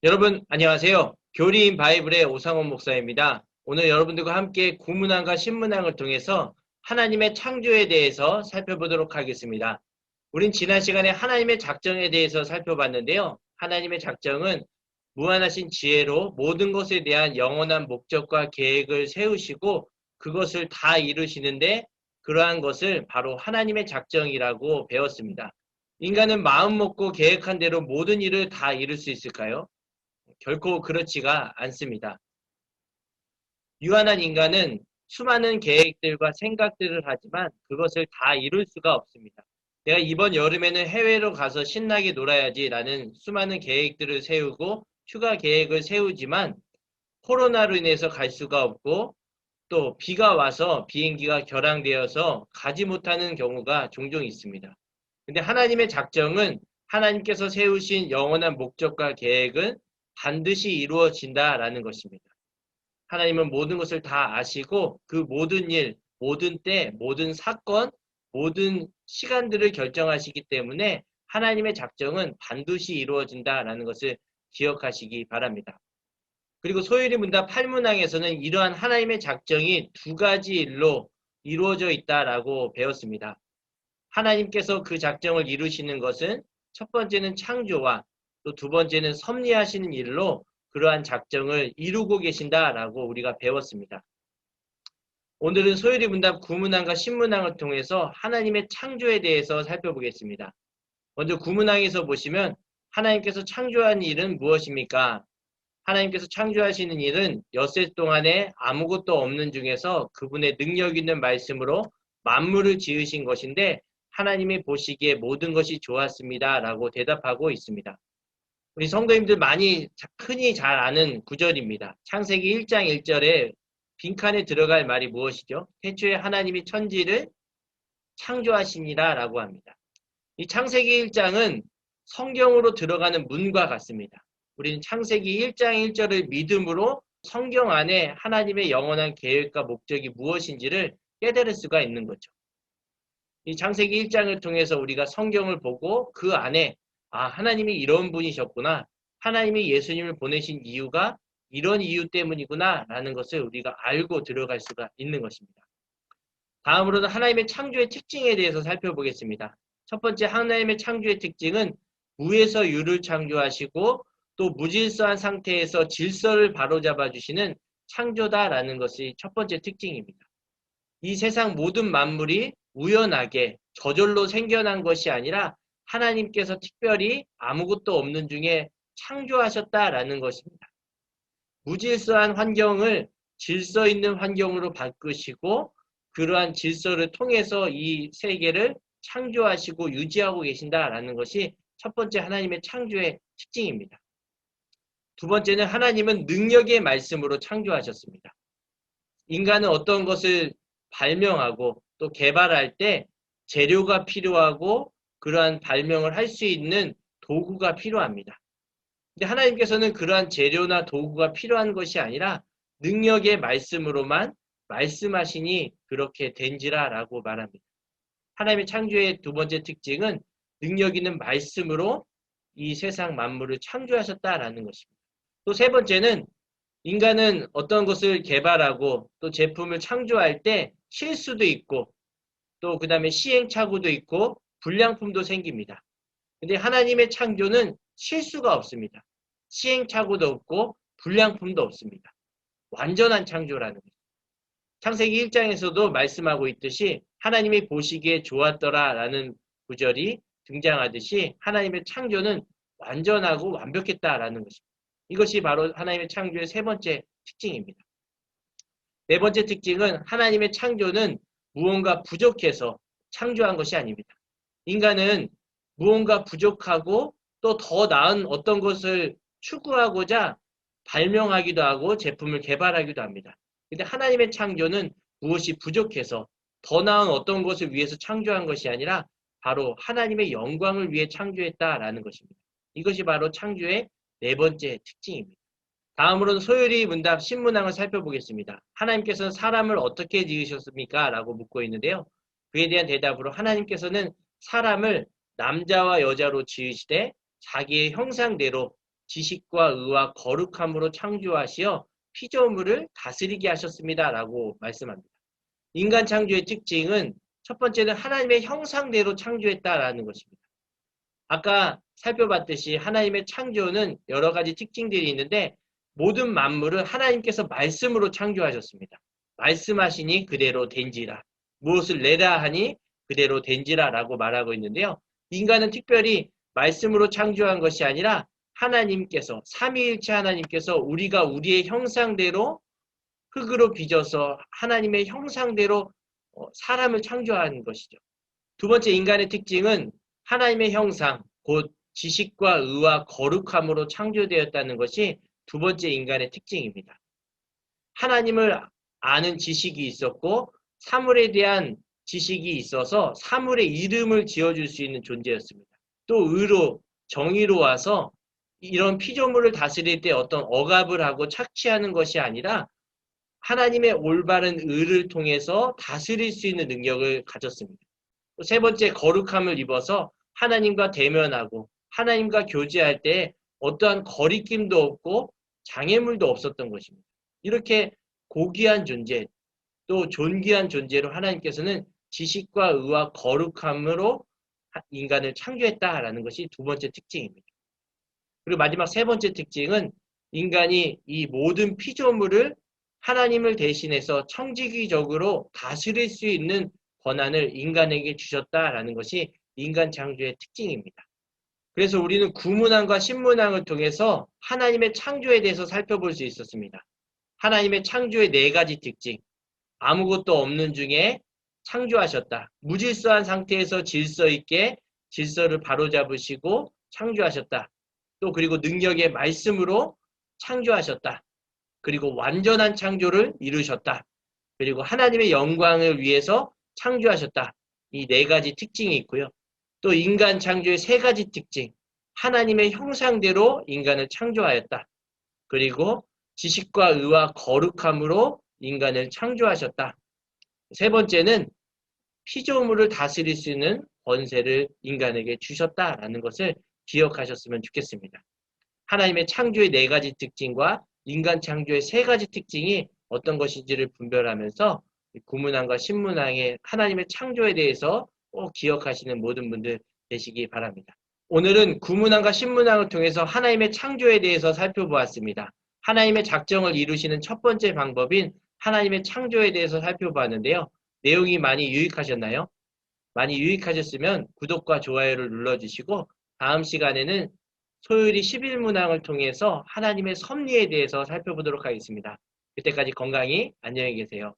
여러분 안녕하세요. 교리인 바이블의 오상원 목사입니다. 오늘 여러분들과 함께 구문항과 신문항을 통해서 하나님의 창조에 대해서 살펴보도록 하겠습니다. 우린 지난 시간에 하나님의 작정에 대해서 살펴봤는데요. 하나님의 작정은 무한하신 지혜로 모든 것에 대한 영원한 목적과 계획을 세우시고 그것을 다 이루시는데 그러한 것을 바로 하나님의 작정이라고 배웠습니다. 인간은 마음 먹고 계획한 대로 모든 일을 다 이룰 수 있을까요? 결코 그렇지가 않습니다. 유한한 인간은 수많은 계획들과 생각들을 하지만 그것을 다 이룰 수가 없습니다. 내가 이번 여름에는 해외로 가서 신나게 놀아야지라는 수많은 계획들을 세우고 휴가 계획을 세우지만 코로나로 인해서 갈 수가 없고 또 비가 와서 비행기가 결항되어서 가지 못하는 경우가 종종 있습니다. 근데 하나님의 작정은 하나님께서 세우신 영원한 목적과 계획은 반드시 이루어진다라는 것입니다. 하나님은 모든 것을 다 아시고 그 모든 일, 모든 때, 모든 사건, 모든 시간들을 결정하시기 때문에 하나님의 작정은 반드시 이루어진다라는 것을 기억하시기 바랍니다. 그리고 소율이 문답 8문항에서는 이러한 하나님의 작정이 두 가지 일로 이루어져 있다라고 배웠습니다. 하나님께서 그 작정을 이루시는 것은 첫 번째는 창조와 또 두 번째는 섭리하시는 일로 그러한 작정을 이루고 계신다라고 우리가 배웠습니다. 오늘은 소율이 문답 9문항과 10문항을 통해서 하나님의 창조에 대해서 살펴보겠습니다. 먼저 9문항에서 보시면 하나님께서 창조한 일은 무엇입니까? 하나님께서 창조하시는 일은 엿새 동안에 아무것도 없는 중에서 그분의 능력 있는 말씀으로 만물을 지으신 것인데 하나님이 보시기에 모든 것이 좋았습니다. 라고 대답하고 있습니다. 우리 성도님들 많이 흔히 잘 아는 구절입니다. 창세기 1장 1절에 빈칸에 들어갈 말이 무엇이죠? 태초에 하나님이 천지를 창조하시니라 라고 합니다. 이 창세기 1장은 성경으로 들어가는 문과 같습니다. 우리는 창세기 1장 1절을 믿음으로 성경 안에 하나님의 영원한 계획과 목적이 무엇인지를 깨달을 수가 있는 거죠. 이 창세기 1장을 통해서 우리가 성경을 보고 그 안에 하나님이 이런 분이셨구나. 하나님이 예수님을 보내신 이유가 이런 이유 때문이구나 라는 것을 우리가 알고 들어갈 수가 있는 것입니다. 다음으로는 하나님의 창조의 특징에 대해서 살펴보겠습니다. 첫 번째 하나님의 창조의 특징은 무에서 유를 창조하시고 또 무질서한 상태에서 질서를 바로잡아 주시는 창조다라는 것이 첫 번째 특징입니다. 이 세상 모든 만물이 우연하게 저절로 생겨난 것이 아니라 하나님께서 특별히 아무것도 없는 중에 창조하셨다라는 것입니다. 무질서한 환경을 질서 있는 환경으로 바꾸시고 그러한 질서를 통해서 이 세계를 창조하시고 유지하고 계신다라는 것이 첫 번째 하나님의 창조의 특징입니다. 두 번째는 하나님은 능력의 말씀으로 창조하셨습니다. 인간은 어떤 것을 발명하고 또 개발할 때 재료가 필요하고 그러한 발명을 할 수 있는 도구가 필요합니다. 근데 하나님께서는 그러한 재료나 도구가 필요한 것이 아니라 능력의 말씀으로만 말씀하시니 그렇게 된지라라고 말합니다. 하나님의 창조의 두 번째 특징은 능력 있는 말씀으로 이 세상 만물을 창조하셨다라는 것입니다. 또 세 번째는 인간은 어떤 것을 개발하고 또 제품을 창조할 때 실수도 있고 또 그 다음에 시행착오도 있고 불량품도 생깁니다. 근데 하나님의 창조는 실수가 없습니다. 시행착오도 없고 불량품도 없습니다. 완전한 창조라는 거죠. 창세기 1장에서도 말씀하고 있듯이 하나님이 보시기에 좋았더라 라는 구절이 등장하듯이 하나님의 창조는 완전하고 완벽했다라는 것입니다. 이것이 바로 하나님의 창조의 세 번째 특징입니다. 네 번째 특징은 하나님의 창조는 무언가 부족해서 창조한 것이 아닙니다. 인간은 무언가 부족하고 또 더 나은 어떤 것을 추구하고자 발명하기도 하고 제품을 개발하기도 합니다. 근데 하나님의 창조는 무엇이 부족해서 더 나은 어떤 것을 위해서 창조한 것이 아니라 바로 하나님의 영광을 위해 창조했다라는 것입니다. 이것이 바로 창조의 네 번째 특징입니다. 다음으로는 소율이 문답 신문항을 살펴보겠습니다. 하나님께서는 사람을 어떻게 지으셨습니까? 라고 묻고 있는데요. 그에 대한 대답으로 하나님께서는 사람을 남자와 여자로 지으시되 자기의 형상대로 지식과 의와 거룩함으로 창조하시어 피조물을 다스리게 하셨습니다. 라고 말씀합니다. 인간 창조의 특징은 첫 번째는 하나님의 형상대로 창조했다라는 것입니다. 아까 살펴봤듯이 하나님의 창조는 여러 가지 특징들이 있는데 모든 만물은 하나님께서 말씀으로 창조하셨습니다. 말씀하시니 그대로 된지라. 무엇을 내라 하니 그대로 된지라 라고 말하고 있는데요. 인간은 특별히 말씀으로 창조한 것이 아니라 하나님께서, 삼위일체 하나님께서 우리가 우리의 형상대로 흙으로 빚어서 하나님의 형상대로 사람을 창조한 것이죠. 두 번째 인간의 특징은 하나님의 형상, 곧 지식과 의와 거룩함으로 창조되었다는 것이 두 번째 인간의 특징입니다. 하나님을 아는 지식이 있었고 사물에 대한 지식이 있어서 사물의 이름을 지어줄 수 있는 존재였습니다. 또 의로, 정의로 와서 이런 피조물을 다스릴 때 어떤 억압을 하고 착취하는 것이 아니라 하나님의 올바른 의를 통해서 다스릴 수 있는 능력을 가졌습니다. 또 세 번째 거룩함을 입어서 하나님과 대면하고 하나님과 교제할 때 어떠한 거리낌도 없고 장애물도 없었던 것입니다. 이렇게 고귀한 존재, 또 존귀한 존재로 하나님께서는 지식과 의와 거룩함으로 인간을 창조했다라는 것이 두 번째 특징입니다. 그리고 마지막 세 번째 특징은 인간이 이 모든 피조물을 하나님을 대신해서 청지기적으로 다스릴 수 있는 권한을 인간에게 주셨다라는 것이 인간 창조의 특징입니다. 그래서 우리는 구문항과 신문항을 통해서 하나님의 창조에 대해서 살펴볼 수 있었습니다. 하나님의 창조의 네 가지 특징, 아무것도 없는 중에 창조하셨다. 무질서한 상태에서 질서 있게 질서를 바로잡으시고 창조하셨다. 또 그리고 능력의 말씀으로 창조하셨다. 그리고 완전한 창조를 이루셨다. 그리고 하나님의 영광을 위해서 창조하셨다. 이 네 가지 특징이 있고요. 또 인간 창조의 세 가지 특징, 하나님의 형상대로 인간을 창조하였다. 그리고 지식과 의와 거룩함으로 인간을 창조하셨다. 세 번째는 피조물을 다스릴 수 있는 권세를 인간에게 주셨다라는 것을 기억하셨으면 좋겠습니다. 하나님의 창조의 네 가지 특징과 인간 창조의 세 가지 특징이 어떤 것인지를 분별하면서 구문항과 신문항의 하나님의 창조에 대해서 꼭 기억하시는 모든 분들 되시기 바랍니다. 오늘은 구문항과 신문항을 통해서 하나님의 창조에 대해서 살펴보았습니다. 하나님의 작정을 이루시는 첫 번째 방법인 하나님의 창조에 대해서 살펴보았는데요. 내용이 많이 유익하셨나요? 많이 유익하셨으면 구독과 좋아요를 눌러주시고 다음 시간에는 소요리 11문항을 통해서 하나님의 섭리에 대해서 살펴보도록 하겠습니다. 그때까지 건강히 안녕히 계세요.